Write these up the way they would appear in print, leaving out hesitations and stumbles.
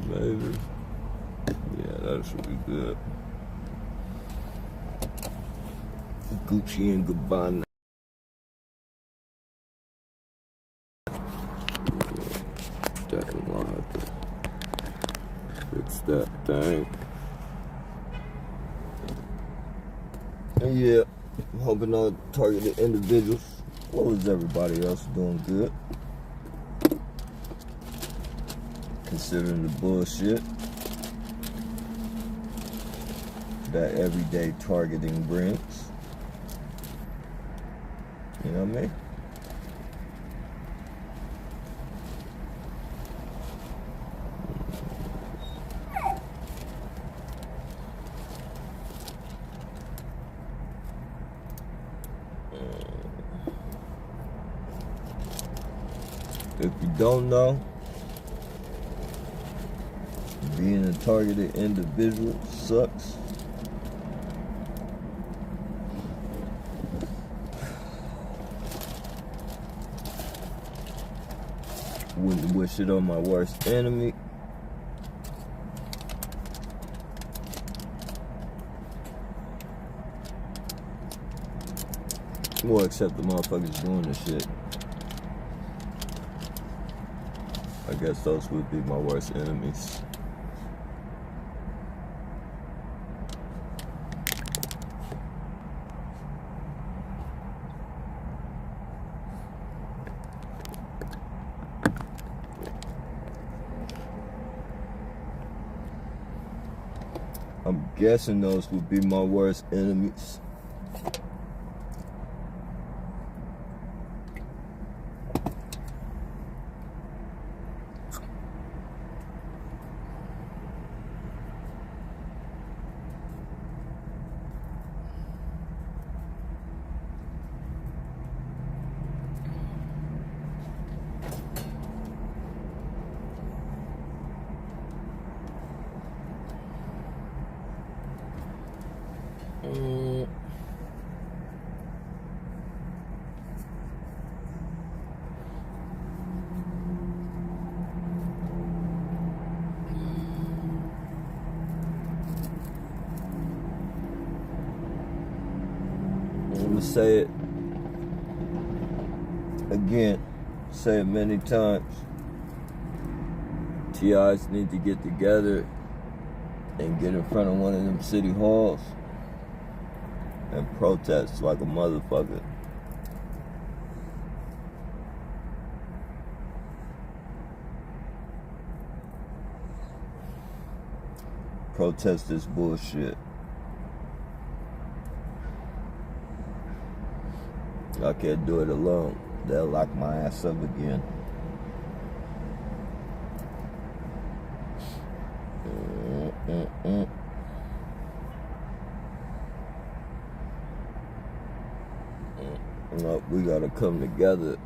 Maybe. Yeah, that should be good. Gucci and Gabbana. Definitely gonna have to fix that thing. And yeah, I'm hoping on targeted individuals. What was everybody else doing good? Considering the bullshit that everyday targeting brings. You know what I mean? If you don't know, being a targeted individual sucks. Wouldn't wish it on my worst enemy. Well, except the motherfuckers doing the shit. I guess those would be my worst enemies. I'm guessing those would be my worst enemies. I'm gonna say it again, say it many times. TIs need to get together and get in front of one of them city halls and protest like a motherfucker. Protest this bullshit. I can't do it alone. They'll lock my ass up again. No, we gotta come together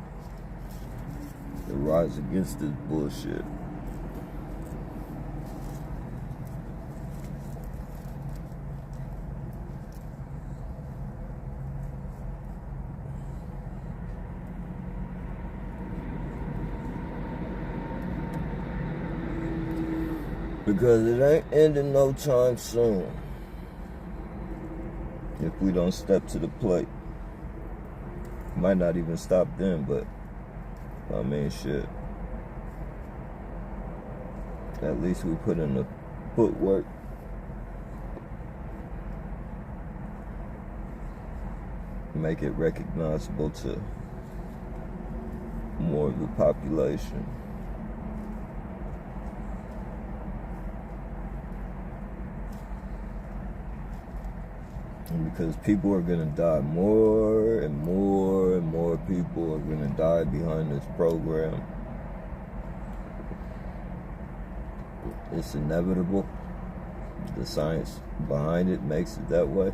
to rise against this bullshit. Because it ain't ending no time soon if we don't step to the plate. Might not even stop then, but I mean, shit. At least we put in the footwork. Make it recognizable to more of the population. Because people are gonna die, more and more and more people are gonna die behind this program. It's inevitable. The science behind it makes it that way.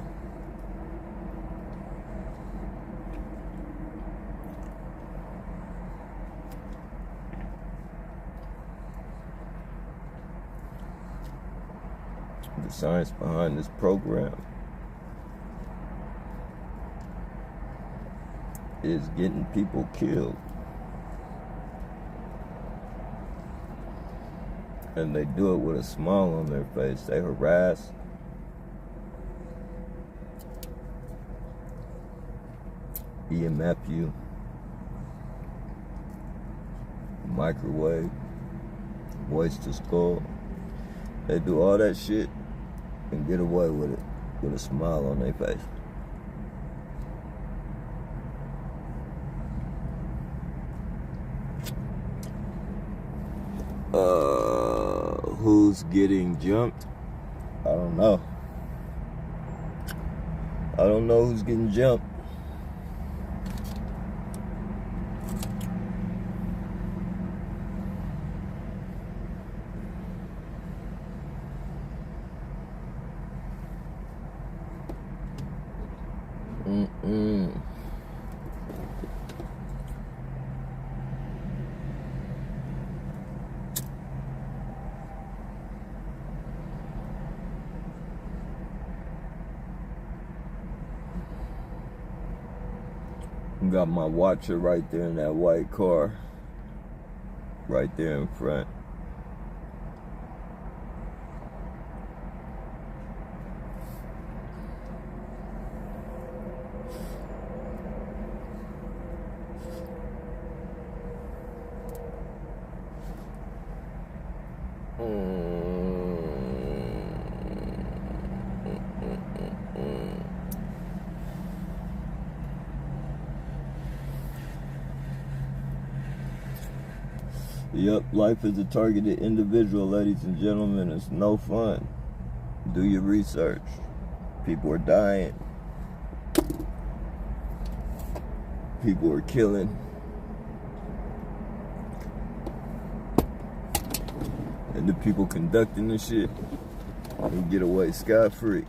The science behind this program is getting people killed. And they do it with a smile on their face. They harass, EMF you, microwave, voice to skull. They do all that shit and get away with it with a smile on their face. Who's getting jumped? I don't know. I don't know who's getting jumped. Got my watcher right there in that white car, right there in front. Yep, life is a targeted individual, ladies and gentlemen. It's no fun. Do your research. People are dying. People are killing. And the people conducting the shit can get away scot-free.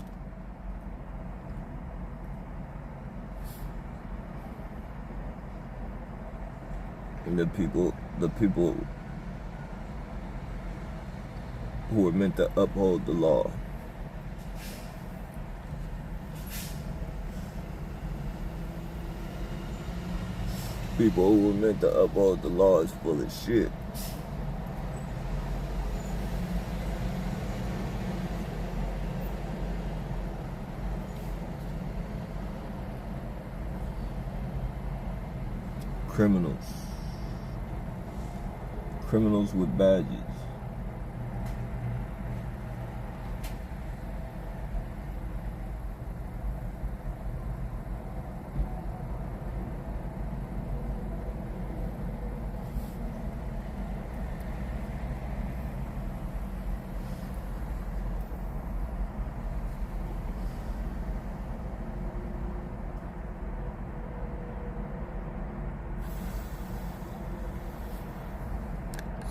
And the people who are meant to uphold the law. People who are meant to uphold the law is full of shit. Criminals. Criminals with badges.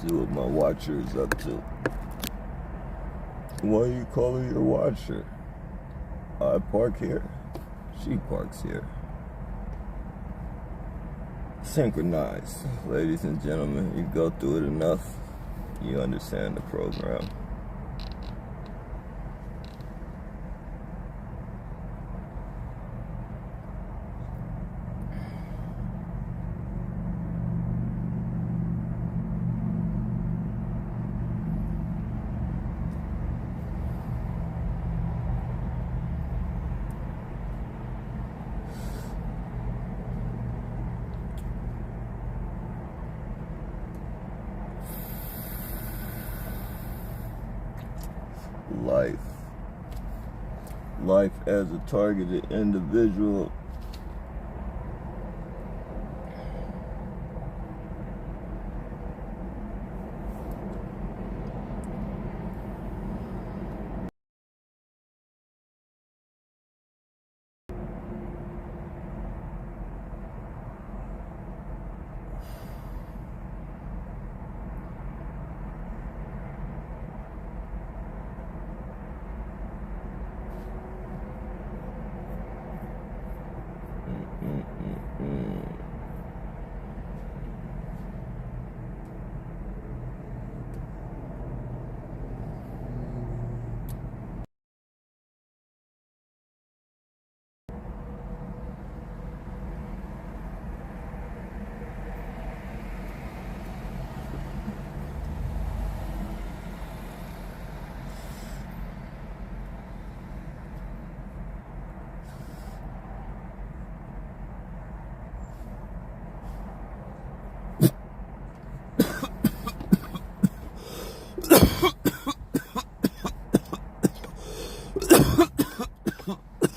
See what my watcher is up to. Why are you calling your watcher? I park here. She parks here. Synchronize. Ladies and gentlemen, you go through it enough, you understand the program. Life as a targeted individual.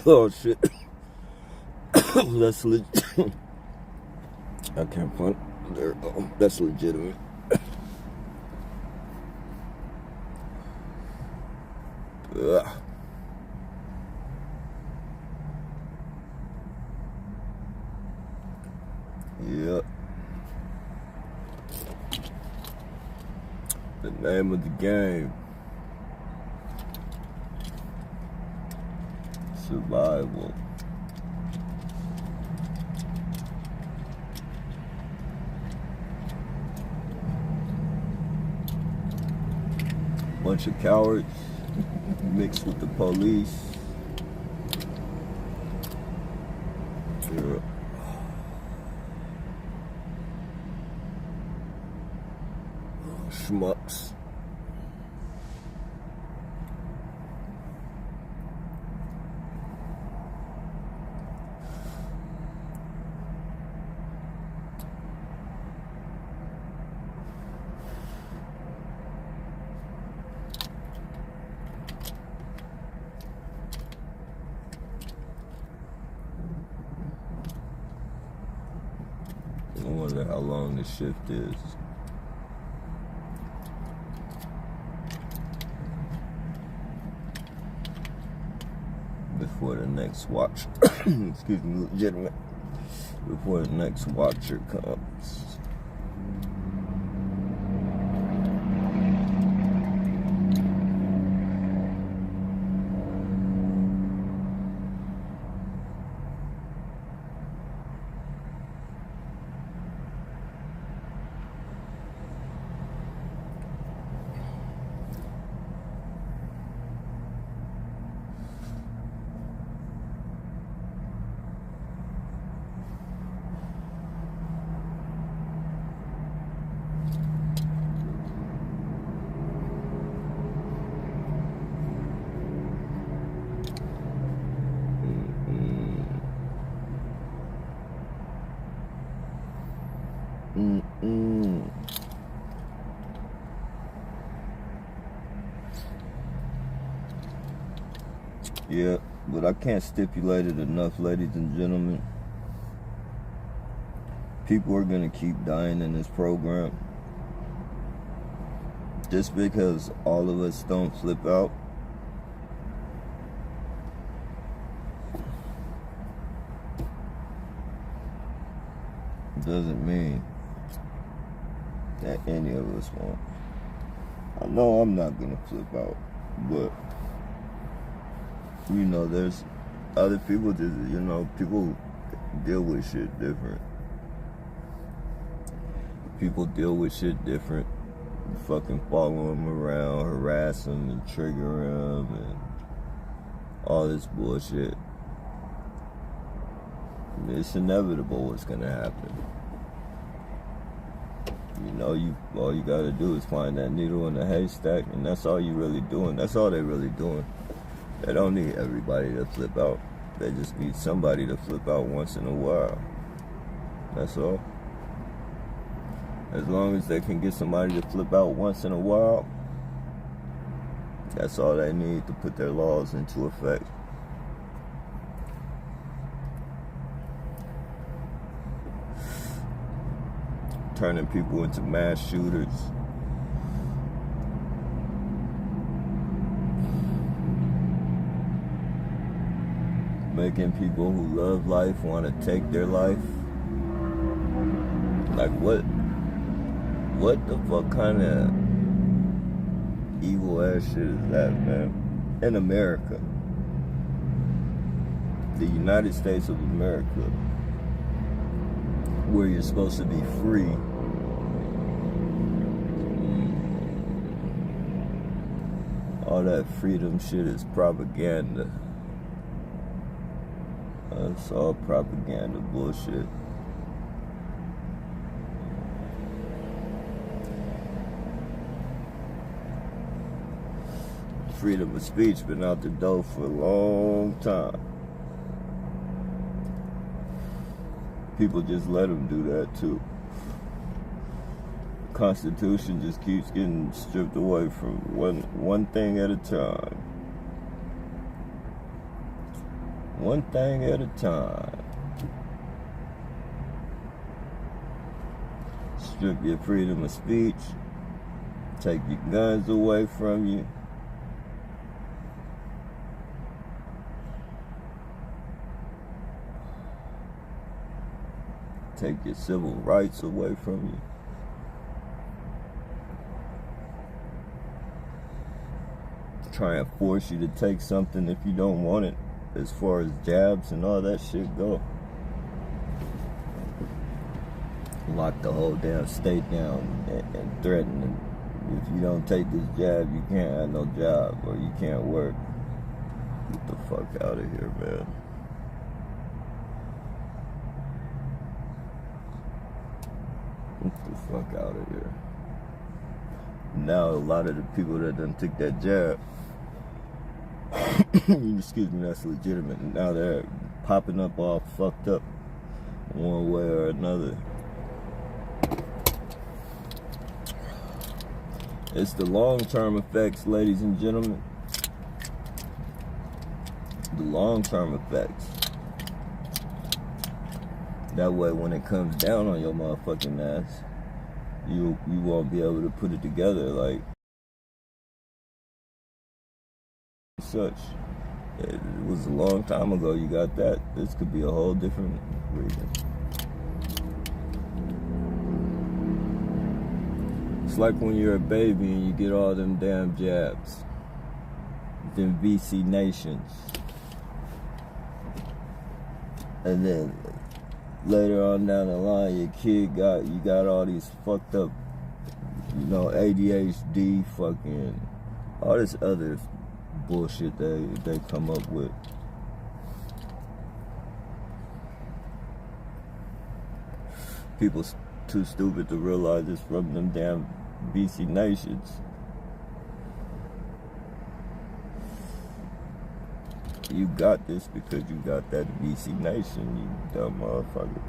Oh shit. That's legit. I can't find. There. Oh, that's legitimate. Ugh. Yep. The name of the game. Survival. Bunch of cowards mixed with the police. Yeah. Schmucks. I wonder how long the shift is. Before the next watch, excuse me, legitimate. Before the next watcher comes. Yeah, but I can't stipulate it enough, ladies and gentlemen. People are gonna keep dying in this program. Just because all of us don't flip out doesn't mean that any of us won't. I know I'm not gonna flip out, but you know, there's other people that, you know, people deal with shit different. People deal with shit different. You fucking follow them around, harass them and trigger them and all this bullshit. It's inevitable what's gonna happen. You know, all you gotta do is find that needle in the haystack, and that's all you really doing. That's all they really doing. They don't need everybody to flip out. They just need somebody to flip out once in a while. That's all. As long as they can get somebody to flip out once in a while, that's all they need to put their laws into effect. Turning people into mass shooters. Making people who love life want to take their life. Like what the fuck kind of evil ass shit is that, man? In America, the United States of America, where you're supposed to be free. All that freedom shit is propaganda. It's all propaganda bullshit. Freedom of speech been out the door for a long time. People just let them do that too. The Constitution just keeps getting stripped away from one thing at a time. One thing at a time. Strip your freedom of speech. Take your guns away from you. Take your civil rights away from you. Try and force you to take something if you don't want it, as far as jabs and all that shit go. Lock the whole damn state down and threaten them. If you don't take this jab, you can't have no job or you can't work. Get the fuck out of here, man. Get the fuck out of here. Now a lot of the people that done took that jab, excuse me, that's legitimate. Now they're popping up all fucked up one way or another. It's the long-term effects, ladies and gentlemen. The long-term effects. That way when it comes down on your motherfucking ass, you won't be able to put it together like such. It was a long time ago you got that. This could be a whole different reason. It's like when you're a baby and you get all them damn jabs. Them VC nations. And then later on down the line, your kid you got all these fucked up, ADHD, fucking, all this other bullshit they come up with. People too stupid to realize it's from them damn BC nations. You got this because you got that BC nation, you dumb motherfucker.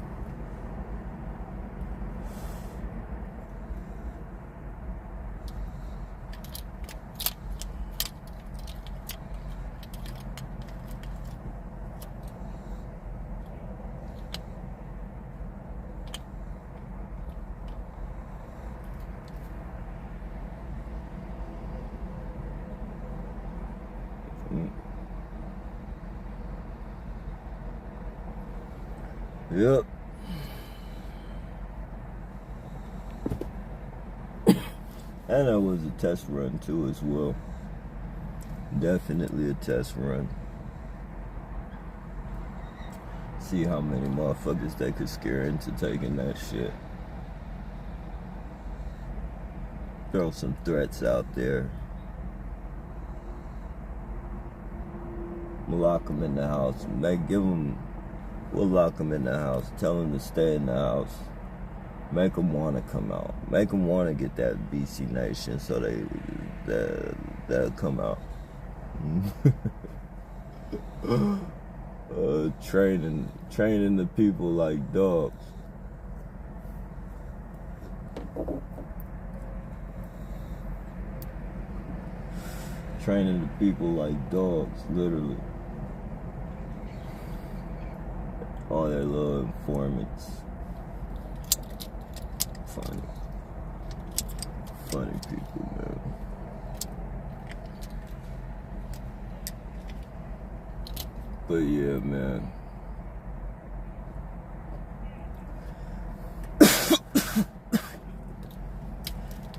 Yep. And that was a test run too as well. Definitely a test run. See how many motherfuckers they could scare into taking that shit. Throw some threats out there. We'll lock them in the house. We'll lock them in the house. Tell them to stay in the house. Make them want to come out. Make them want to get that BC Nation so they'll come out. Training the people like dogs. Training the people like dogs, literally. All their little informants. Funny people, man. But yeah, man.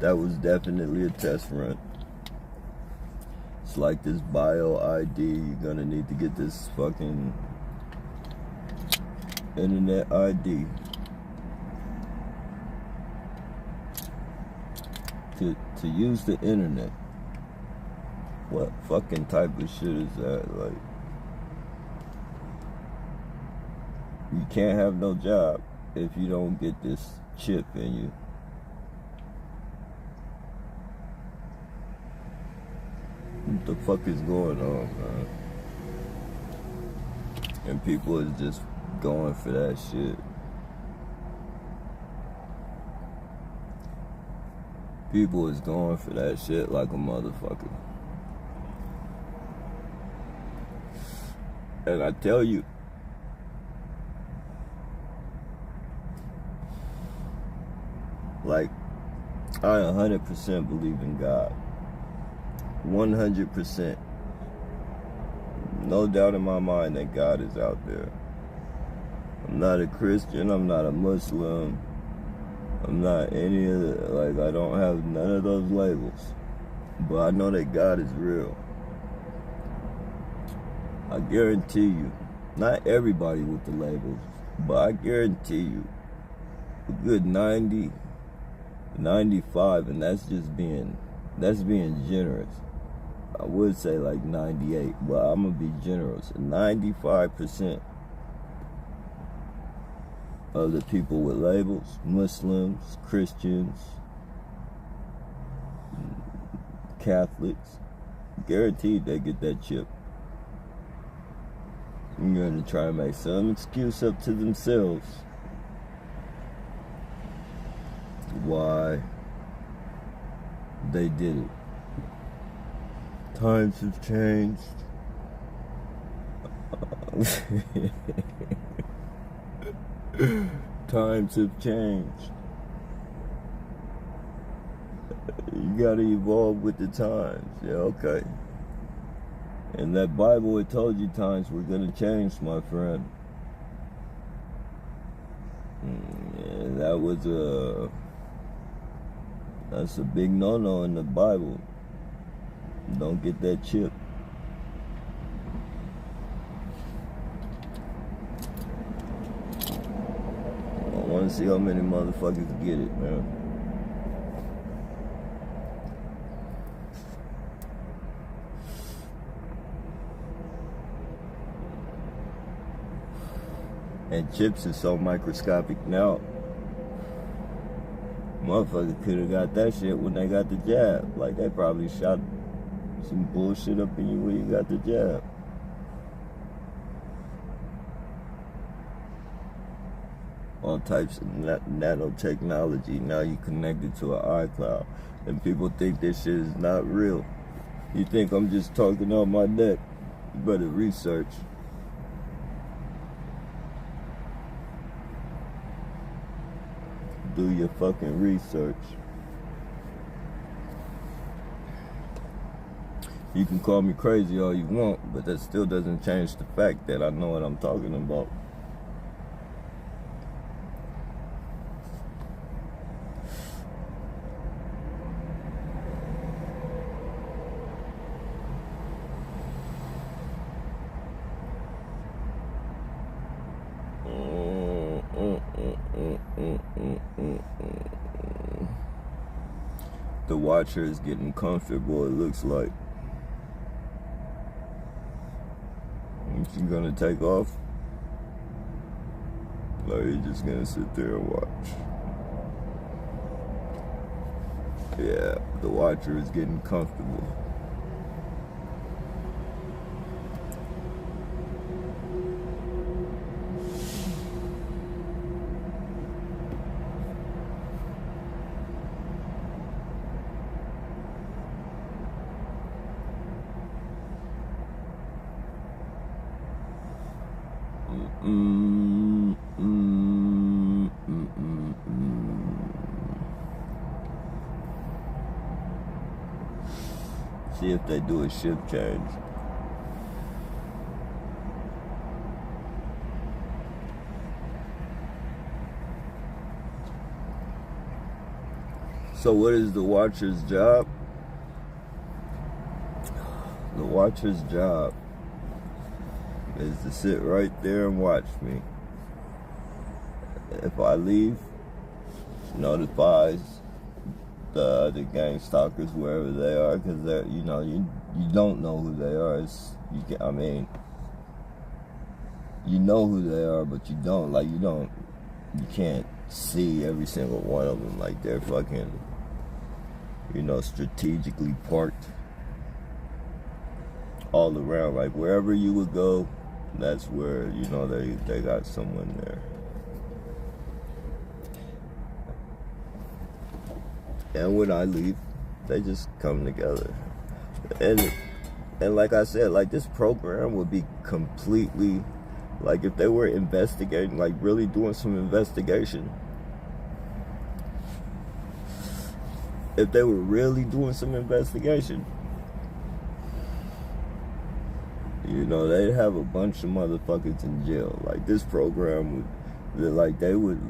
That was definitely a test run. It's like this bio ID. You're gonna need to get this fucking internet ID to use the internet. What fucking type of shit is that? Like, you can't have no job if you don't get this chip in you. What the fuck is going on, man? And people is just going for that shit. People is going for that shit like a motherfucker. And I tell you, like, I 100% believe in God. 100%. No doubt in my mind that God is out there. I'm not a Christian. I'm not a Muslim. I'm not any of the, like, I don't have none of those labels. But I know that God is real. I guarantee you, not everybody with the labels, but I guarantee you, a good 90, 95, and that's being generous. I would say like 98, but I'm gonna be generous. 95% of the people with labels, Muslims, Christians, Catholics, guaranteed they get that chip. I'm gonna try and make some excuse up to themselves why they did it. Times have changed. Times have changed. You gotta evolve with the times. Yeah, okay. And that Bible, it told you times were gonna change, my friend. And that's a big no-no in the Bible. Don't get that chip. I want to see how many motherfuckers get it, man. And chips is so microscopic now. Motherfuckers could have got that shit when they got the jab. Like, they probably shot some bullshit up in you when you got the jab. All types of nanotechnology. Now you connected to an iCloud. And people think this shit is not real. You think I'm just talking on my neck? You better research. Do your fucking research. You can call me crazy all you want, but that still doesn't change the fact that I know what I'm talking about. The watcher is getting comfortable, it looks like. Is she gonna take off? Or are you just gonna sit there and watch? Yeah, the watcher is getting comfortable. See if they do a shift change. So what is the watcher's job? The watcher's job is to sit right there and watch me. If I leave, notifies the other gang stalkers wherever they are, because they're, you don't know who they are. You know who they are, but you don't. Like, you can't see every single one of them. Like, they're fucking, strategically parked all around. Like, wherever you would go, that's where, they got someone there. And when I leave, they just come together. And And like I said, like this program would be completely, like if they were investigating, like really doing some investigation, if they were really doing some investigation, you know, they'd have a bunch of motherfuckers in jail. Like this program would, like they would,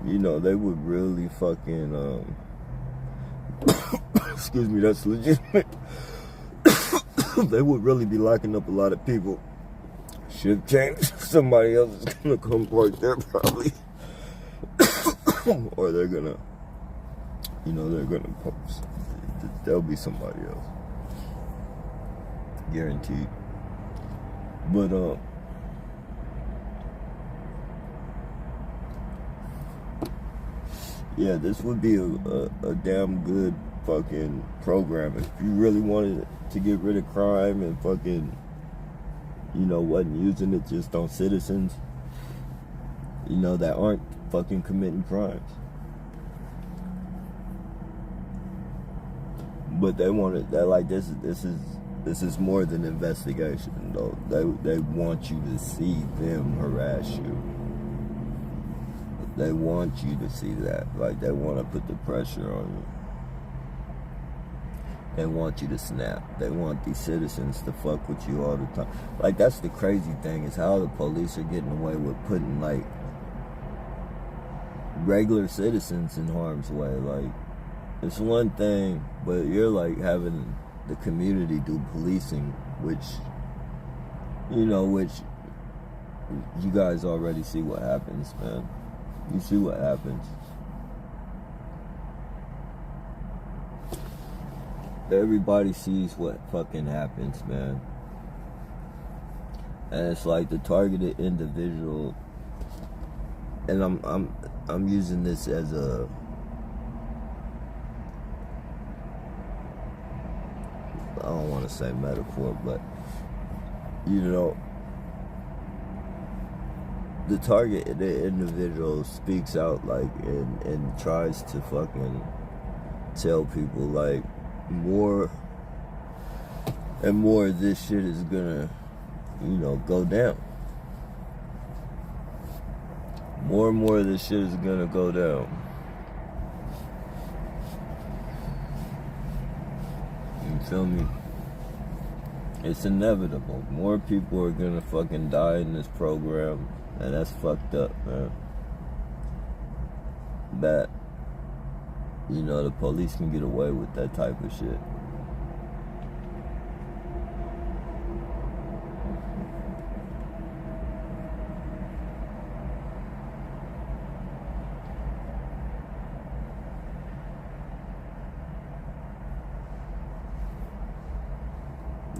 you know, they would really fucking, excuse me, that's legitimate. They would really be locking up a lot of people. Shift change. Somebody else is gonna come right there probably. Or they're gonna, you know, they're gonna post. There'll be somebody else. Guaranteed. But yeah, this would be a damn good fucking program if you really wanted to get rid of crime and fucking, you know, wasn't using it just on citizens, you know, that aren't fucking committing crimes. But they wanted that, like this is more than investigation though. They want you to see them harass you. They want you to see that. Like they want to put the pressure on you. They want you to snap. They want these citizens to fuck with you all the time. Like that's the crazy thing is how the police are getting away with putting like regular citizens in harm's way. Like it's one thing, but you're like having the community do policing, which, you know, which you guys already see what happens, man. You see what happens. Everybody sees what fucking happens, man. And it's like the targeted individual, and I'm using this as a, I don't want to say metaphor, but you know, the targeted individual speaks out like and tries to fucking tell people like more and more of this shit is gonna, you know, go down. More and more of this shit is gonna go down. You feel me? It's inevitable. More people are gonna fucking die in this program, and that's fucked up, man. That, you know, the police can get away with that type of shit.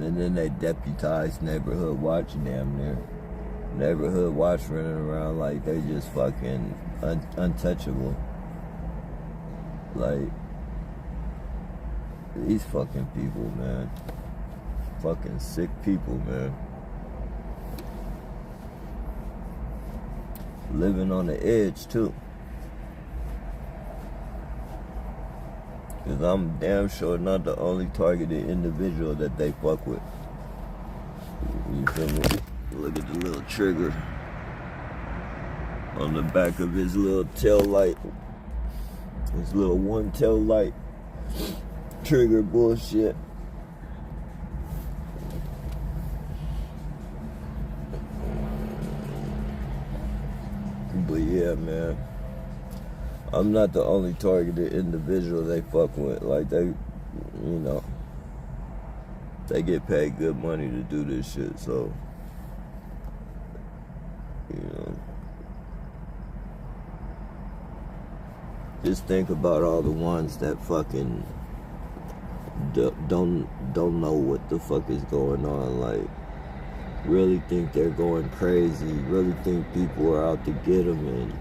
And then they deputize neighborhood watch damn near. Neighborhood watch running around like they just fucking untouchable. Like, these fucking people, man. Fucking sick people, man. Living on the edge, too. Because I'm damn sure not the only targeted individual that they fuck with. You feel me? Look at the little trigger on the back of his little tail light. His little one tail light trigger bullshit. But yeah, man, I'm not the only targeted individual they fuck with. Like they, you know, they get paid good money to do this shit, so, you know, just think about all the ones that fucking don't know what the fuck is going on. Like, really think they're going crazy. Really think people are out to get them and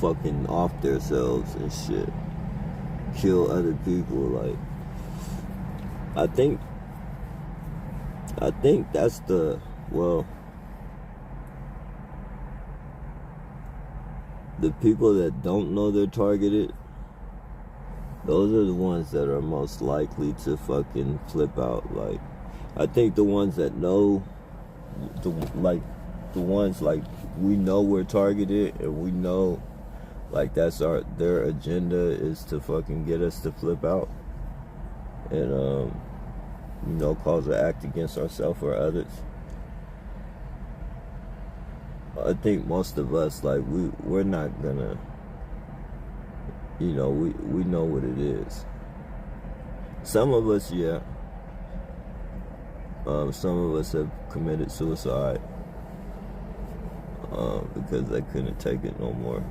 fucking off themselves and shit. Kill other people. Like, I think that's the, well, the people that don't know they're targeted, Those are the ones that are most likely to fucking flip out. Like, I think the ones that know, the ones like we know we're targeted and we know like that's their agenda is to fucking get us to flip out and cause an act against ourselves or others. I think most of us, like, we're not gonna, we know what it is. Some of us, yeah. Some of us have committed suicide because they couldn't take it no more.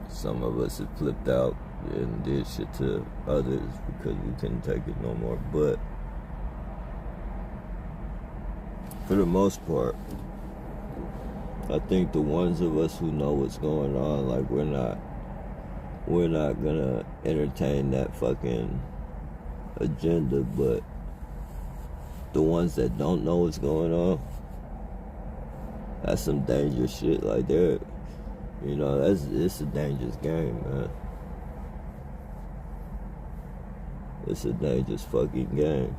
Some of us have flipped out and did shit to others because we couldn't take it no more. But for the most part, I think the ones of us who know what's going on, like, we're not gonna entertain that fucking agenda. But the ones that don't know what's going on, that's some dangerous shit. Like, it's a dangerous game, man. It's a dangerous fucking game.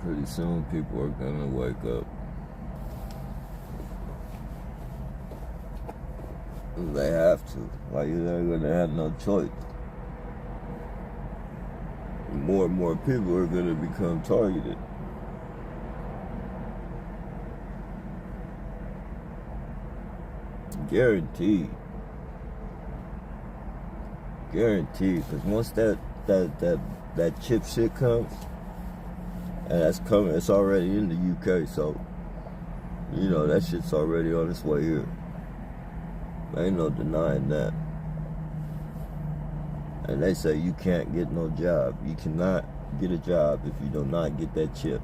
Pretty soon people are gonna wake up. They have to. Like, they're gonna have no choice. More and more people are gonna become targeted. Guaranteed. Because once that chip shit comes, and that's coming, it's already in the UK, so that shit's already on its way here. Ain't no denying that. And they say you can't get no job. You cannot get a job if you do not get that chip.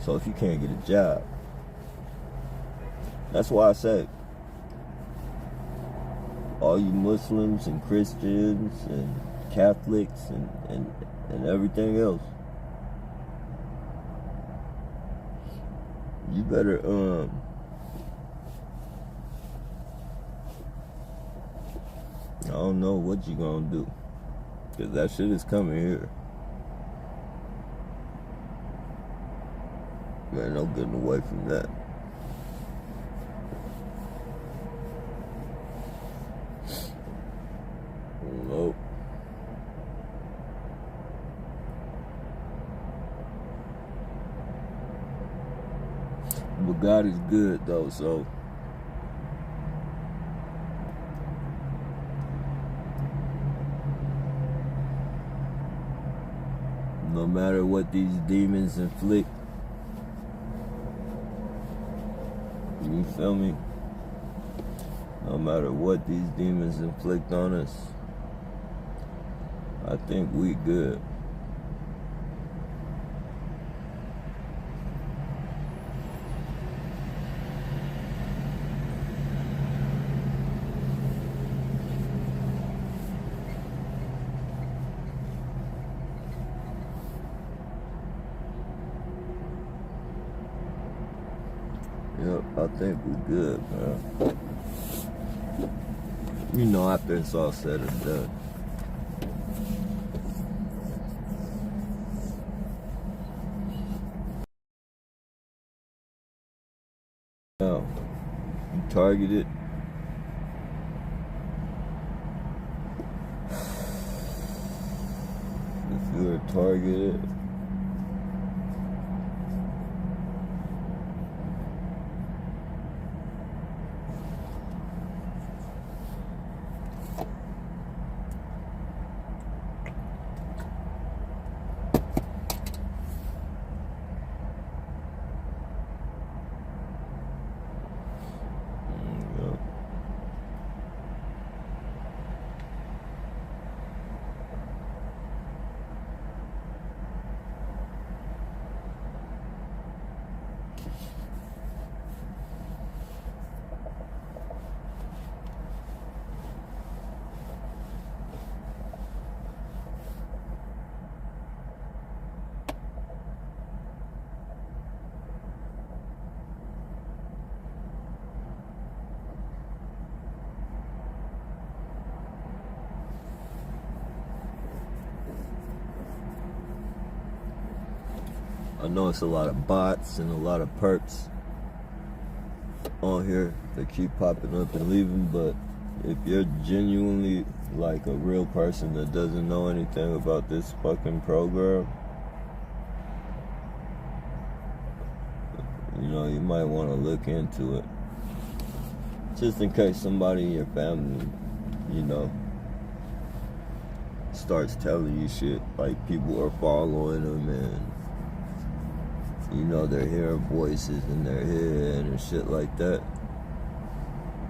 So if you can't get a job, that's why I say all you Muslims and Christians and Catholics and everything else, you better I don't know what you gonna do, because that shit is coming here. Man, no getting away from that. Nope. But God is good, though, so no matter what these demons inflict, you feel me? No matter what these demons inflict on us, I think we good. Yep, I think we good, man. After it's all said and done. Now, you targeted. If you're targeted, I know it's a lot of bots and a lot of perps on here that keep popping up and leaving, but if you're genuinely like a real person that doesn't know anything about this fucking program, you know, you might want to look into it. Just in case somebody in your family, you know, starts telling you shit, like people are following them and, you know, they're hearing voices in their head and shit like that.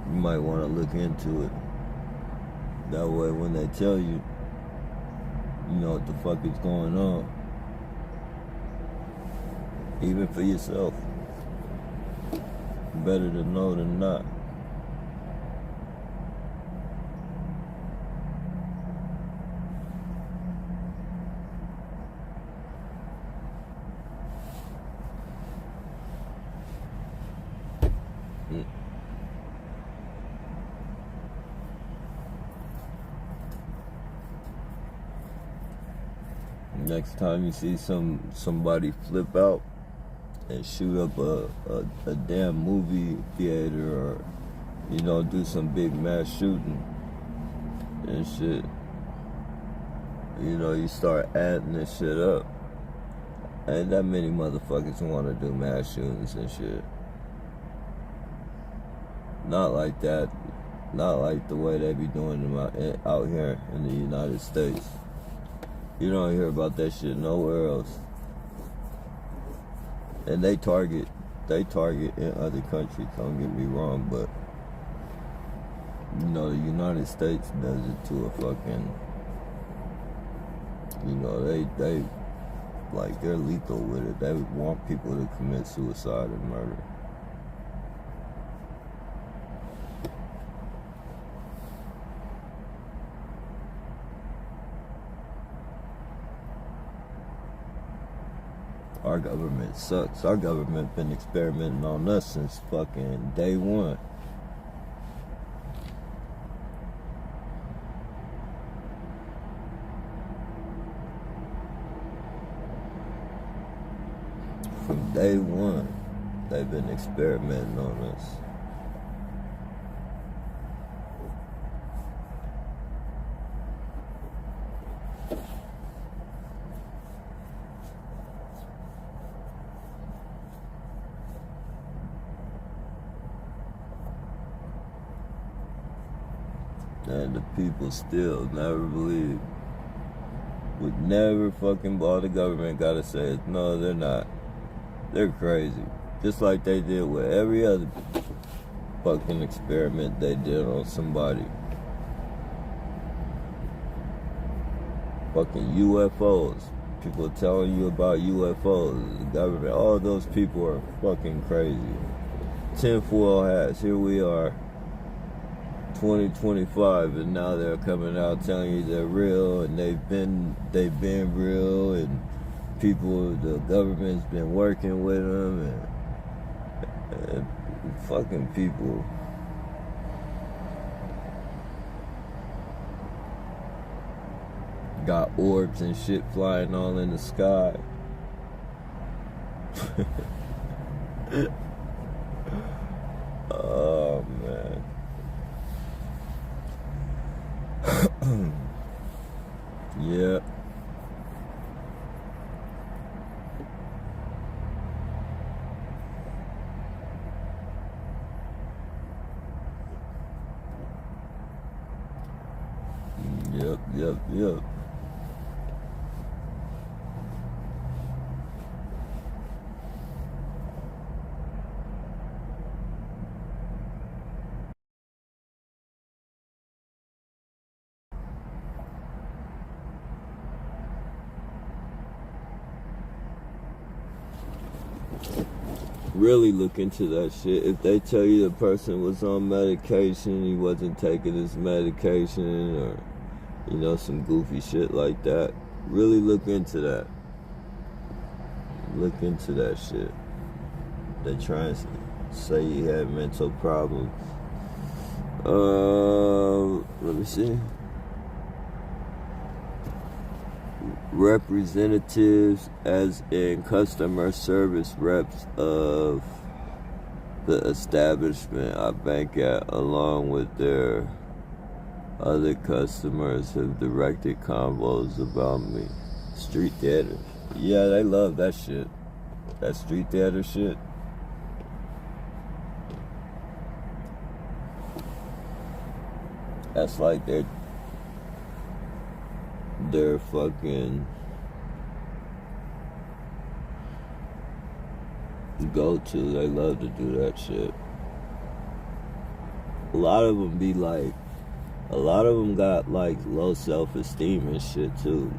You might want to look into it. That way when they tell you, you know what the fuck is going on. Even for yourself. Better to know than not. Next time you see somebody flip out and shoot up a damn movie theater, or, you know, do some big mass shooting and shit, you know, you start adding this shit up. Ain't that many motherfuckers want to do mass shootings and shit. Not like that. Not like the way they be doing them out here in the United States. You don't hear about that shit nowhere else. And they target in other countries, don't get me wrong, but, you know, the United States does it to a fucking, you know, they like, they're lethal with it. They want people to commit suicide and murder. Our government sucks. Our government been experimenting on us since fucking day one. From day one, they've been experimenting on us. And the people still never believe. Would never fucking ball the government gotta say it. No, they're not. They're crazy. Just like they did with every other fucking experiment they did on somebody. Fucking UFOs. People telling you about UFOs. The government. All those people are fucking crazy. Tinfoil hats. Here we are. 2025, and now they're coming out telling you they're real, and they've been real, and the government's been working with them, and fucking people got orbs and shit flying all in the sky. Oh man. Yeah. Yep. Really look into that shit. If they tell you the person was on medication, he wasn't taking his medication, or, you know, some goofy shit like that, really look into that. Look into that shit. They try and say he had mental problems. Let me see. representatives, as in customer service reps of the establishment I bank at, along with their other customers, have directed convos about me. Street theater. Yeah, they love that shit. That street theater shit. That's like their fucking go-to. They love to do that shit. A lot of them got like low self-esteem and shit too.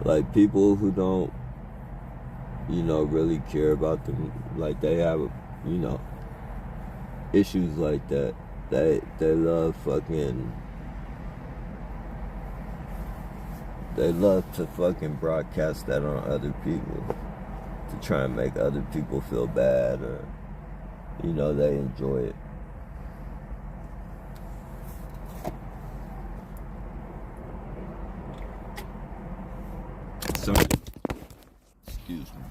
Like people who don't, really care about them, like they have, issues like that. They love to fucking broadcast that on other people to try and make other people feel bad, or they enjoy it. Sorry. Excuse me.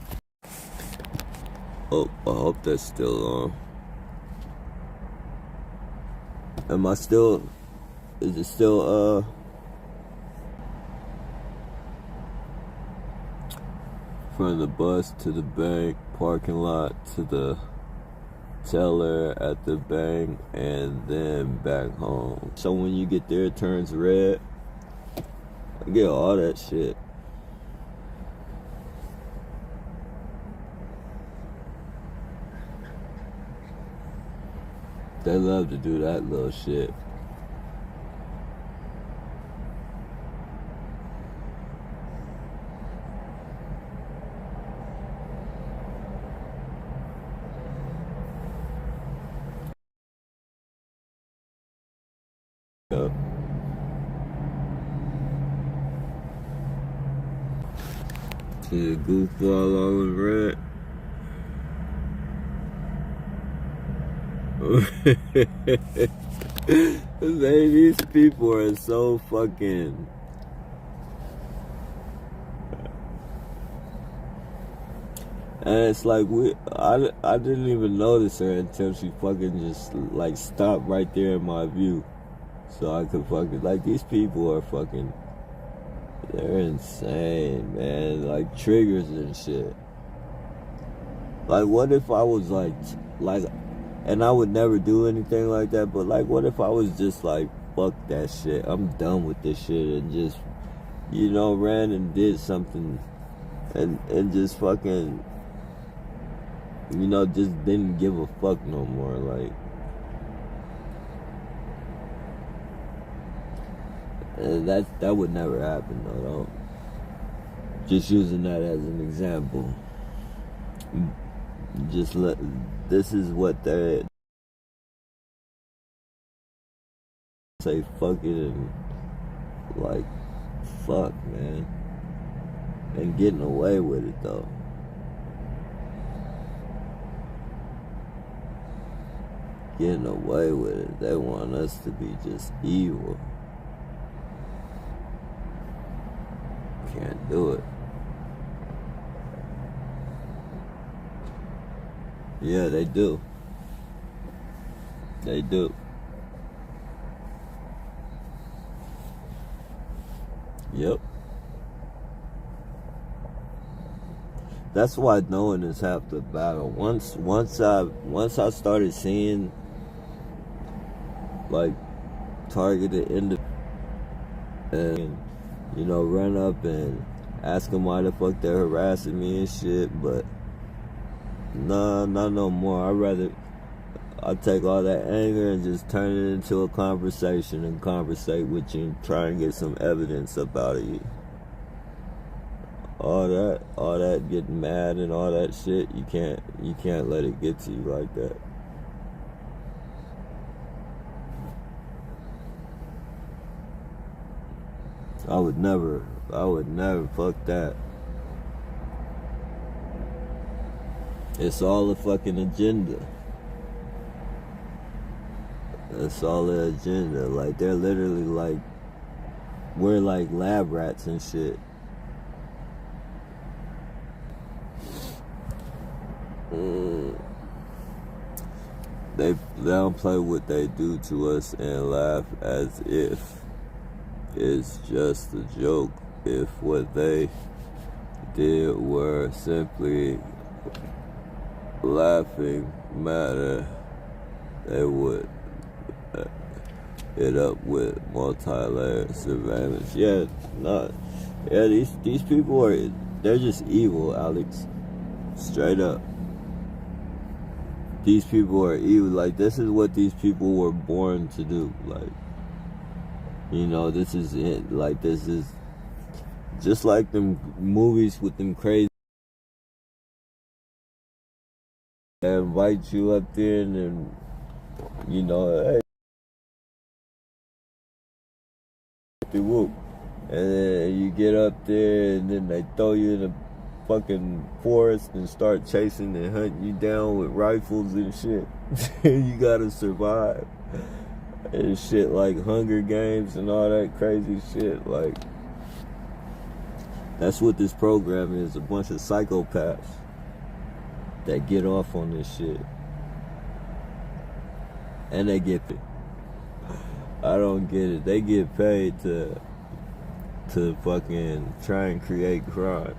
Oh, I hope that's still on. Is it still, from the bus to the bank, parking lot to the teller at the bank, and then back home. So when you get there, it turns red. I get all that shit. They love to do that little shit. Yep. See the goofball all in red. Man, these people are so fucking. And it's like I didn't even notice her until she fucking just like stopped right there in my view, so I could fucking, like, these people are fucking, they're insane, man. Like triggers and shit. Like, what if I was like, and I would never do anything like that, but like, what if I was just like, fuck that shit, I'm done with this shit, and just, ran and did something, and just fucking, just didn't give a fuck no more, like. And that would never happen, though. Just using that as an example. This is what they say, fuck it, and like, fuck, man. And getting away with it, though. Getting away with it. They want us to be just evil. Can't do it. Yeah, they do. They do. Yep. That's why knowing is half the battle. Once I started seeing like targeted individuals, and run up and ask them why the fuck they're harassing me and shit, but nah, not no more. I take all that anger and just turn it into a conversation and conversate with you and try and get some evidence up out of you. All that getting mad and all that shit, you can't let it get to you like that. I would never fuck that. It's all a fucking agenda. It's all an agenda. Like, they're literally like We're like lab rats and shit. They downplay what they do to us and laugh as if it's just a joke. If what they did were simply laughing matter, they would it up with multi-layered surveillance. Yeah, not. Yeah, these people they're just evil, Alex. Straight up. These people are evil. Like, this is what these people were born to do. Like, you know, this is it. Like, this is just like them movies with them crazy. They invite you up there and then, you know, hey, whoop. And then you get up there and then they throw you in the fucking forest and start chasing and hunting you down with rifles and shit. You gotta survive. And shit like Hunger Games and all that crazy shit. Like, that's what this program is. A bunch of psychopaths that get off on this shit. And they get it. I don't get it. They get paid to fucking try and create crime.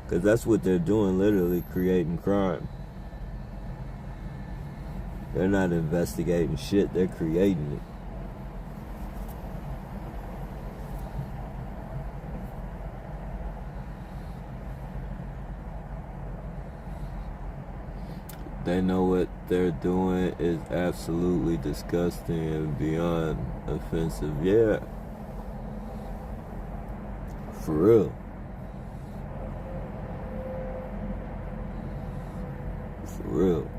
Because that's what they're doing, literally creating crime. They're not investigating shit, they're creating it. They know what they're doing is absolutely disgusting and beyond offensive. Yeah. For real. For real.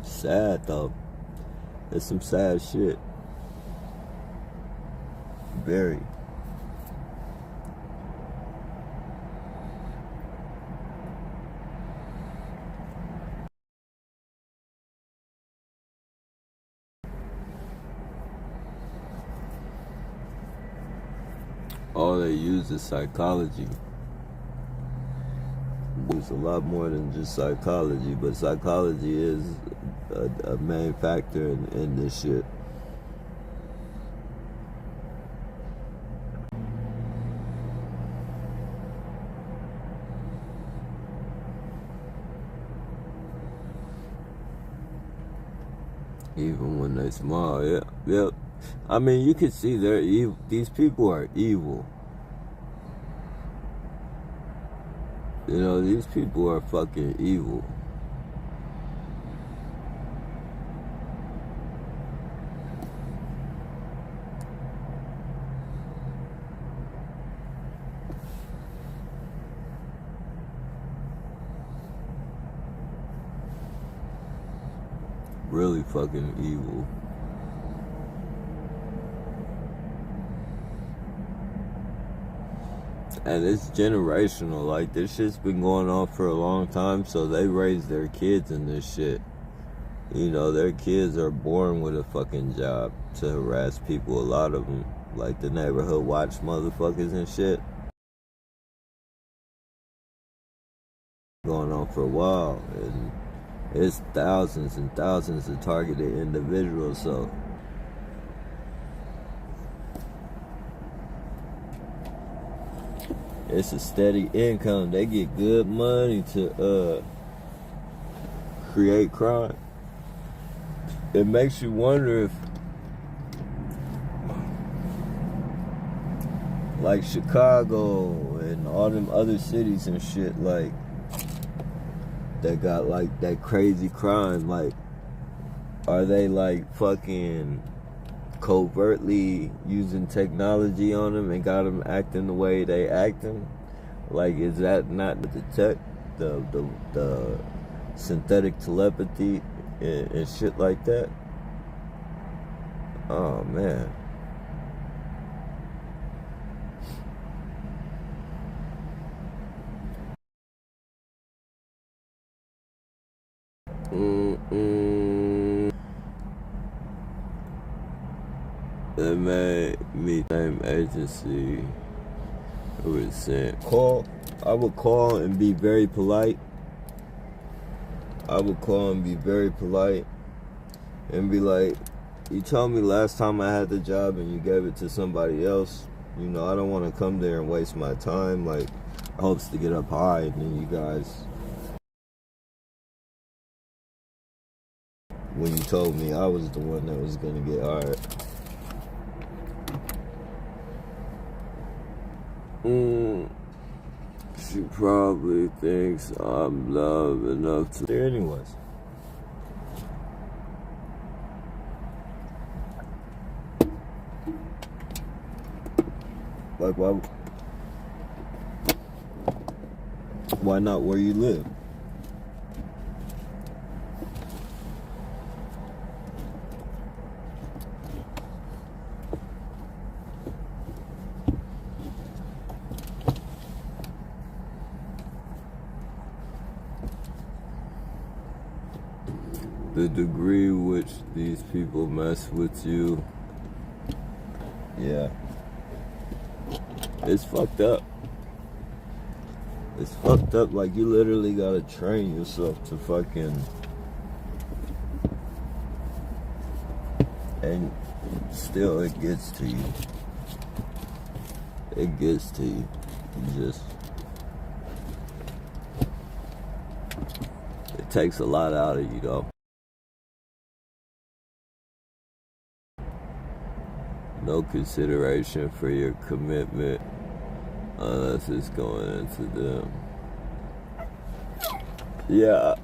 Sad though. It's some sad shit. Very. All they use is psychology. It's a lot more than just psychology, but psychology is a main factor in this shit. Even when they smile, yeah, yep. I mean, you can see they're evil. These people are evil. You know, these people are fucking evil. Really fucking evil. And it's generational. Like, this shit's been going on for a long time, so they raise their kids in this shit. You know, their kids are born with a fucking job to harass people. A lot of them, like the neighborhood watch motherfuckers and shit. Going on for a while, and it's thousands and thousands of targeted individuals, so it's a steady income. They get good money to create crime. It makes you wonder if, like, Chicago and all them other cities and shit, like, that got like that crazy crime, like, are they like fucking covertly using technology on them and got them acting the way they acting? Like, is that not the synthetic telepathy and shit like that? Oh man. It made me same agency. It was saying call. I would call and be very polite. And be like, you told me last time I had the job and you gave it to somebody else. You know, I don't want to come there and waste my time. Like, I hopes to get up high and then you guys, when you told me I was the one that was going to get hired. She probably thinks I'm love enough to. There anyways. Like, why not where you live? The degree which these people mess with you, yeah, it's fucked up. It's fucked up. Like, you literally gotta train yourself to fucking, and still it gets to you. It gets to you. You just, it takes a lot out of you though. No consideration for your commitment unless it's going into them. Yeah.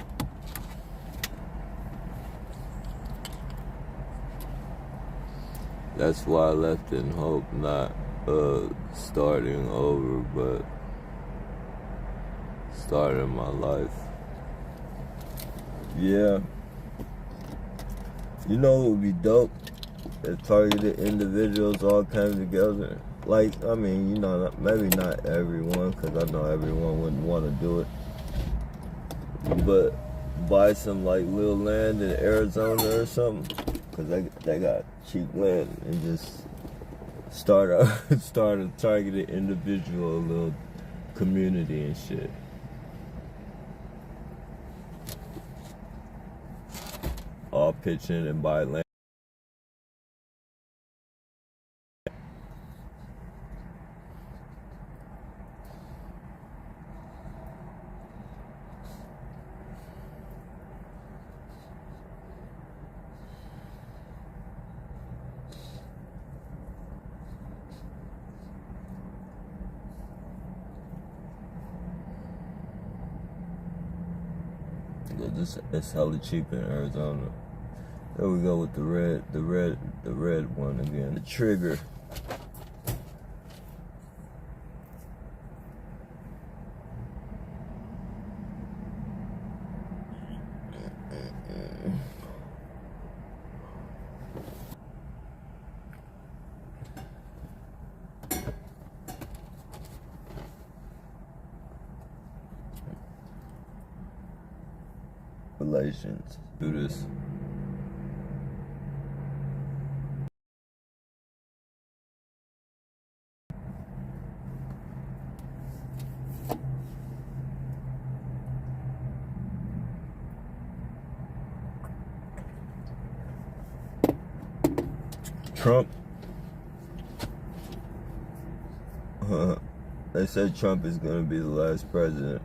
That's why I left in hope, not starting over, but starting my life. Yeah. You know what would be dope? If targeted individuals all came together. Like, I mean, you know, maybe not everyone, because I know everyone wouldn't want to do it. But buy some, like, little land in Arizona or something, because they got cheap land, and just start a targeted individual little community and shit. All pitch in and buy land. It's hella cheap in Arizona. There we go with the red one again. The trigger. Relations. Do this. Trump. They said Trump is gonna be the last president.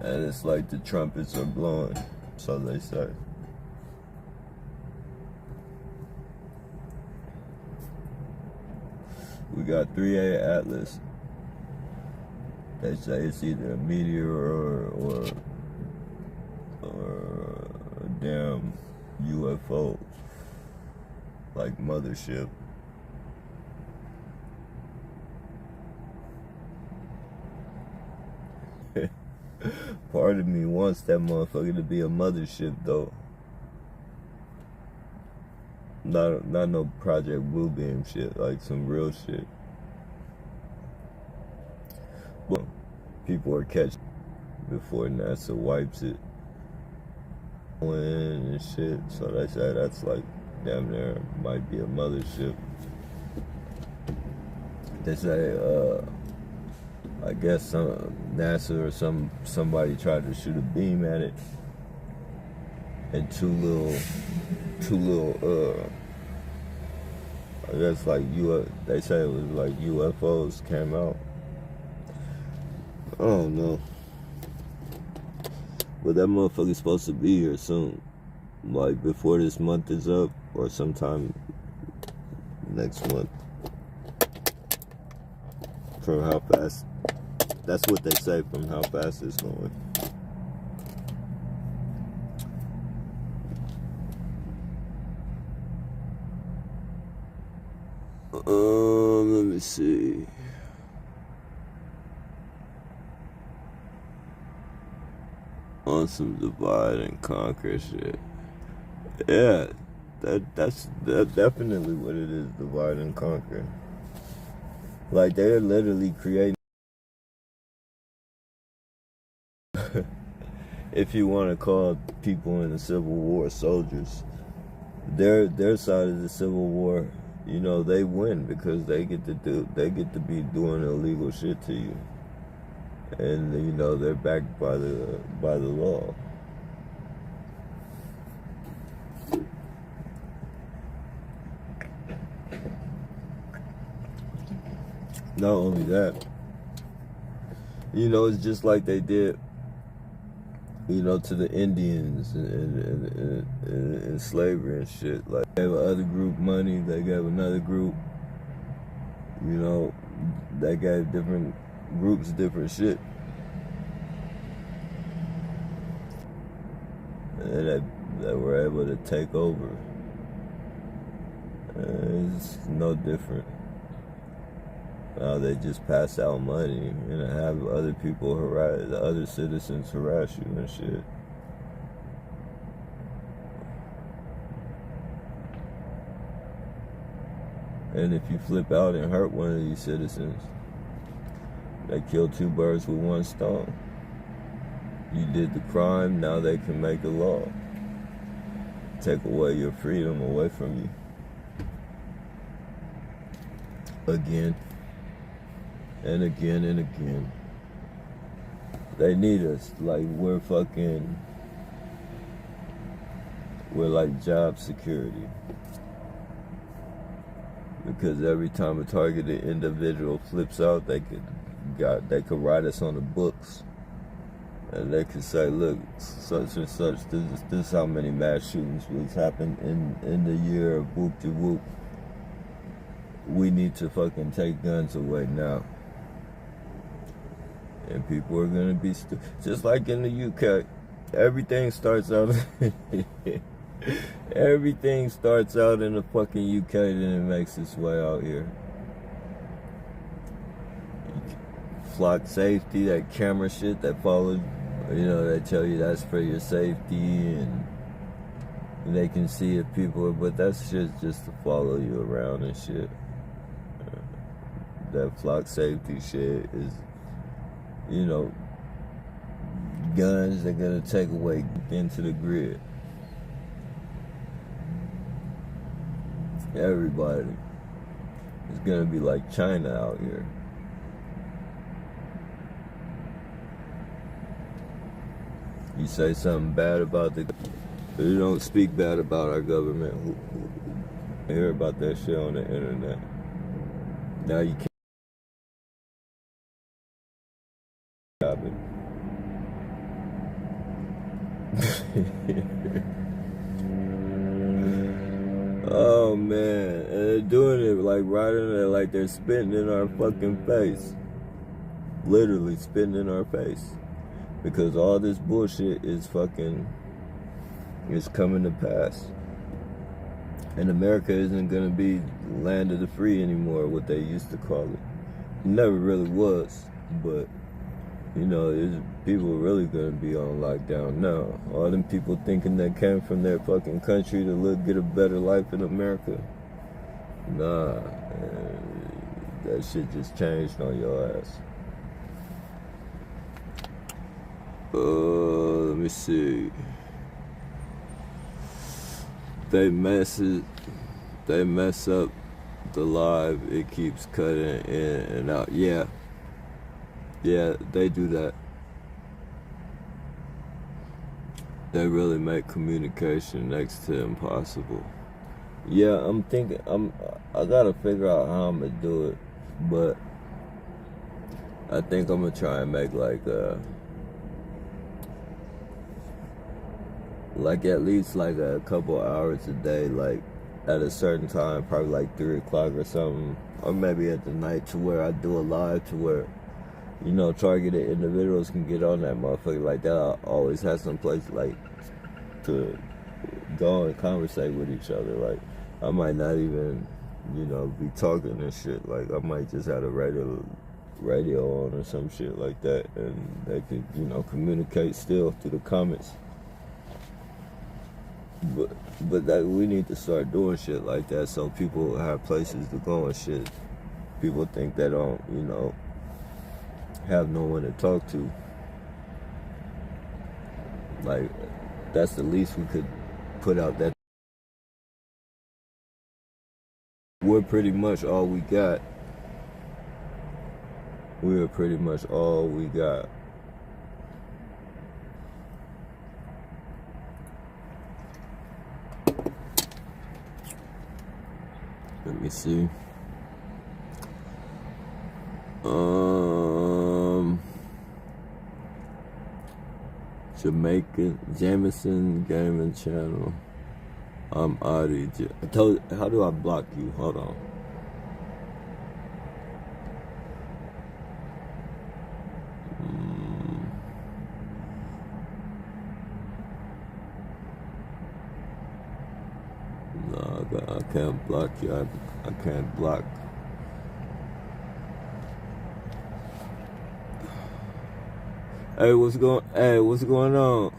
And it's like the trumpets are blowing, so they say. We got 3A Atlas. They say it's either a meteor or a damn UFO, like mothership. Part of me wants that motherfucker to be a mothership though. Not no Project Bluebeam shit, like some real shit. But people are catching. before NASA wipes it and shit. So they say that's like damn near might be a mothership. They say I guess some NASA or somebody tried to shoot a beam at it, and two little I guess like they say it was like UFOs came out. I don't know. But that motherfucker's supposed to be here soon. Like before this month is up or sometime next month. From how fast, that's what they say from how fast it's going. Let me see. On some divide and conquer shit. Yeah, that's definitely what it is, divide and conquer. Like they're literally creating if you want to call people in the Civil War soldiers, their side of the Civil War, you know, they win because they get to be doing illegal shit to you. And you know they're backed by the law. Not only that, you know, it's just like they did, you know, to the Indians and slavery and shit. Like they gave another group money, they gave another group, you know, they gave different groups different shit. And they were able to take over. And it's no different. Now they just pass out money and have other people harass, the other citizens harass you and shit. And if you flip out and hurt one of these citizens, they kill two birds with one stone. You did the crime, now they can make a law. Take away your freedom away from you. Again. And again and again. They need us. Like we're like job security. Because every time a targeted individual flips out, they could write us on the books. And they could say, look, such and such, this is how many mass shootings was happened in the year of whoop-de-whoop. We need to fucking take guns away now. And people are gonna be just like in the UK. Everything starts out everything starts out in the fucking UK, then it makes its way out here. Flock safety, that camera shit that followed, you know, they tell you that's for your safety and they can see if people, but that shit's just to follow you around and shit. That flock safety shit is, you know, guns they're gonna take away into the grid. Everybody is gonna be like China out here. You say something bad about you don't speak bad about our government. I hear about that shit on the internet. Now you can't stop it. Oh man, and they're doing it like right in there, like they're spitting in our fucking face. Literally spitting in our face. Because all this bullshit is coming to pass. And America isn't gonna be land of the free anymore, what they used to call it. It never really was, but you know, people are really gonna be on lockdown now. All them people thinking they came from their fucking country to get a better life in America. Nah, that shit just changed on your ass. Let me see. They mess up the live. It keeps cutting in and out. Yeah, they do that. They really make communication next to impossible. Yeah, I gotta figure out how I'm gonna do it, but I think I'm gonna try and make like at least like a couple hours a day, like at a certain time, probably like 3 o'clock or something, or maybe at the night, to where I do a live to where, targeted individuals can get on that motherfucker. Like that, I always have some place like to go and conversate with each other. Like I might not even, be talking and shit. Like I might just have a radio on or some shit like that, and they could, communicate still through the comments. But that we need to start doing shit like that so people have places to go and shit. People think they don't, have no one to talk to. Like, that's the least we could put out. That we're pretty much all we got. We're pretty much all we got. Let me see. Jamison Gaming Channel. I'm Adi. How do I block you? Hold on. No, I can't block you. I can't block. Hey, what's going on?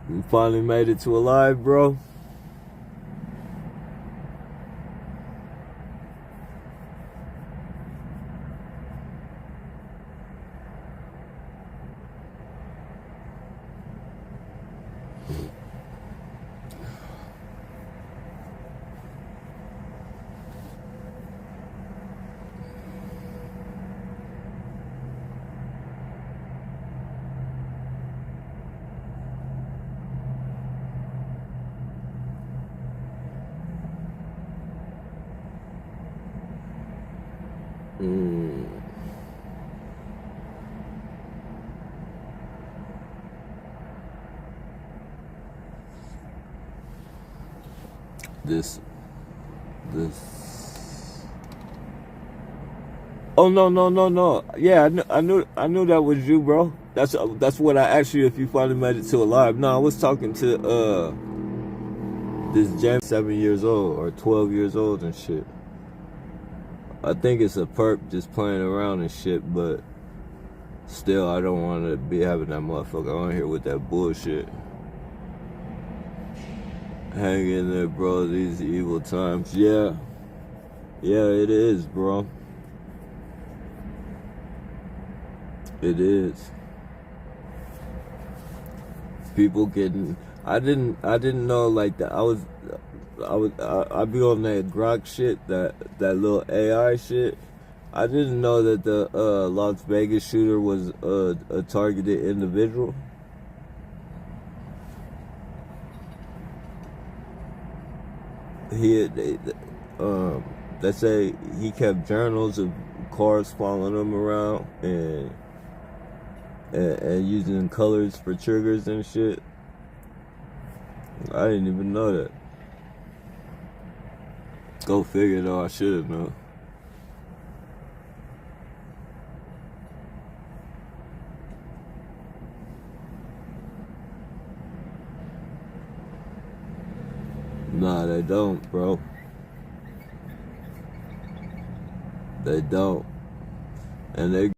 You finally made it to a live, bro. This. Oh no. Yeah, I knew that was you, bro. That's what I asked you, if you finally made it to a live. No, I was talking to this James, 7 years old or 12 years old and shit. I think it's a perp just playing around and shit, but still, I don't want to be having that motherfucker on here with that bullshit. Hang in there, bro. These evil times. Yeah, it is, bro. It is. People getting. I didn't know like that. I'd be on that Grok shit, that little AI shit. I didn't know that the Las Vegas shooter was a targeted individual. They say he kept journals of cars following him around and using colors for triggers and shit. I didn't even know that. Go figure though, I should have known. Nah, they don't, bro. They don't. And they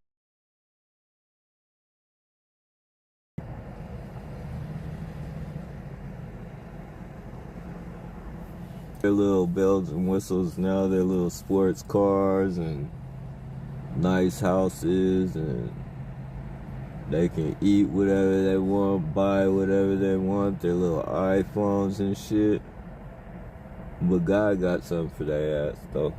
Their little bells and whistles now, their little sports cars and nice houses, and they can eat whatever they want, buy whatever they want, their little iPhones and shit. But God got something for their ass, though.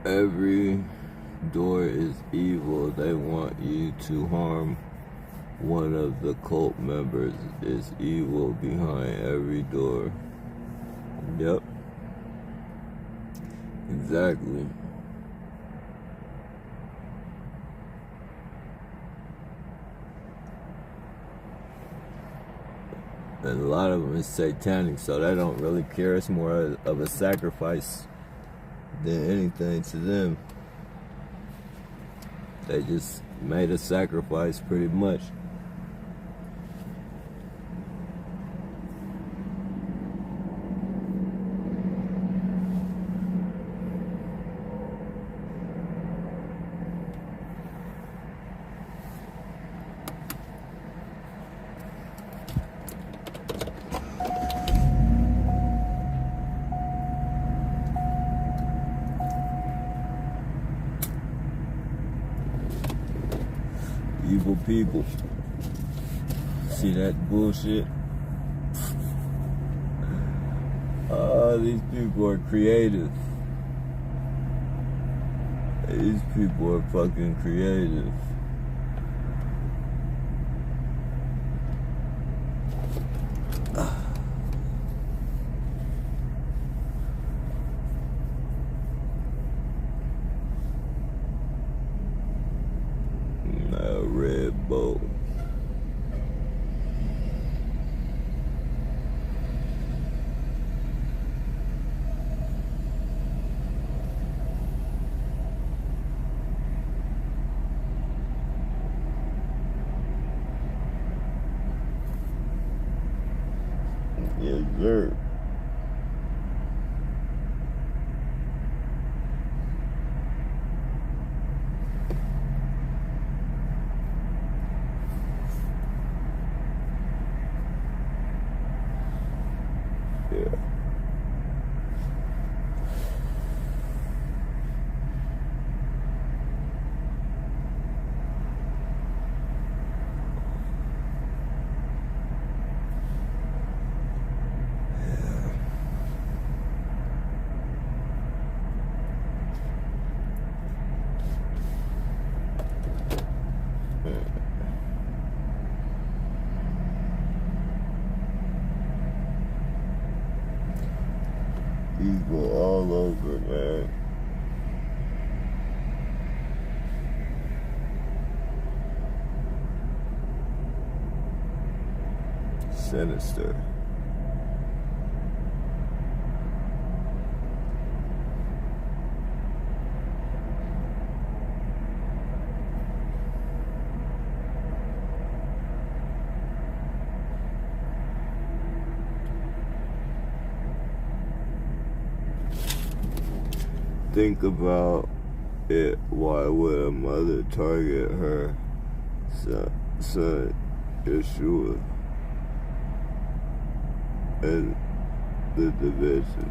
Every door is evil. They want you to harm one of the cult members. Is evil behind every door. Yep. Exactly. And a lot of them is satanic, so they don't really care. It's more of a sacrifice than anything to them. They just made a sacrifice pretty much. Evil people. See that bullshit? These people are creative. These people are fucking creative. Red Bull. Yes, sir. Yeah. Evil all over, man. Sinister. Think about it. Why would a mother target her son Yeshua and the division?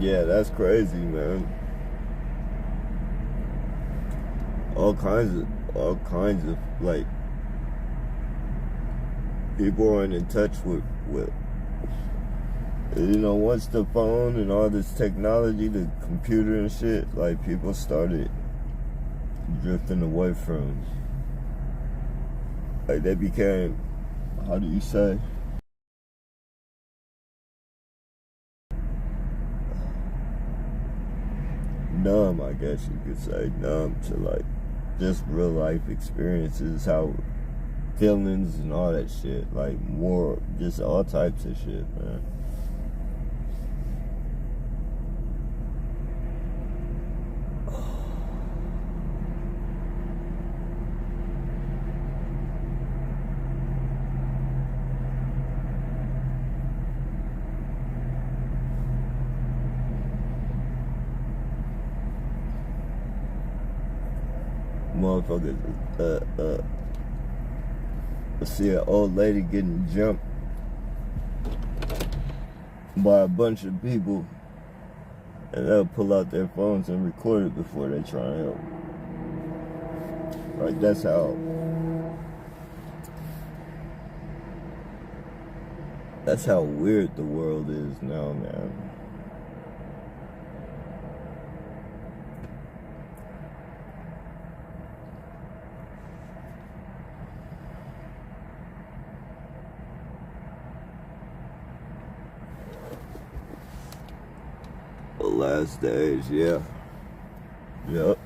Yeah, that's crazy, man. All kinds of like people aren't in touch with once the phone and all this technology, the computer and shit, like people started drifting away from, like they became, how do you say? Numb, I guess you could say, numb to like just real life experiences, how feelings and all that shit. Like more, just all types of shit, man. Motherfuckers, see an old lady getting jumped by a bunch of people, and they'll pull out their phones and record it before they try and help. Like, that's how weird the world is now, man. The last days, yeah. Yep.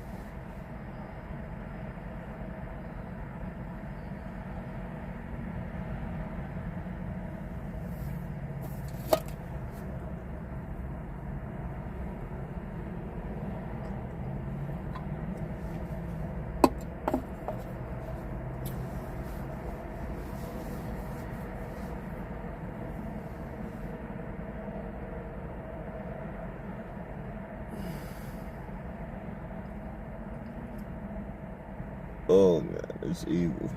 Oh man, it's evil.